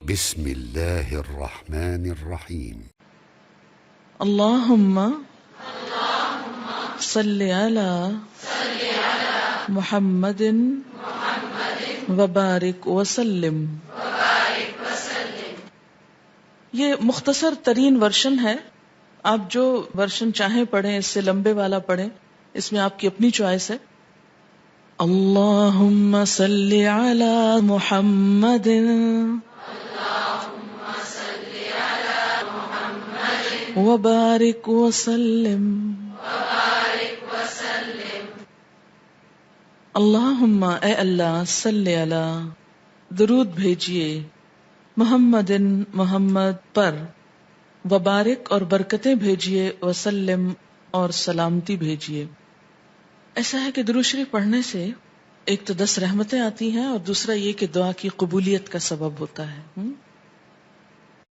بسم اللہ الرحمن الرحیم. اللہم صلی علی محمد وبارک وسلم. یہ مختصر ترین ورژن ہے، آپ جو ورژن چاہیں پڑھیں، اس سے لمبے والا پڑھیں، اس میں آپ کی اپنی چوائس ہے. اللہم صلی علی محمد وبارک وسلم. اللہم اے اللہ، صلی علی درود بھیجیے، محمد محمد پر، وبارک اور برکتیں بھیجیے، وسلم اور سلامتی بھیجیے. ایسا ہے کہ درود شریف پڑھنے سے ایک تو 10 رحمتیں آتی ہیں، اور دوسرا یہ کہ دعا کی قبولیت کا سبب ہوتا ہے.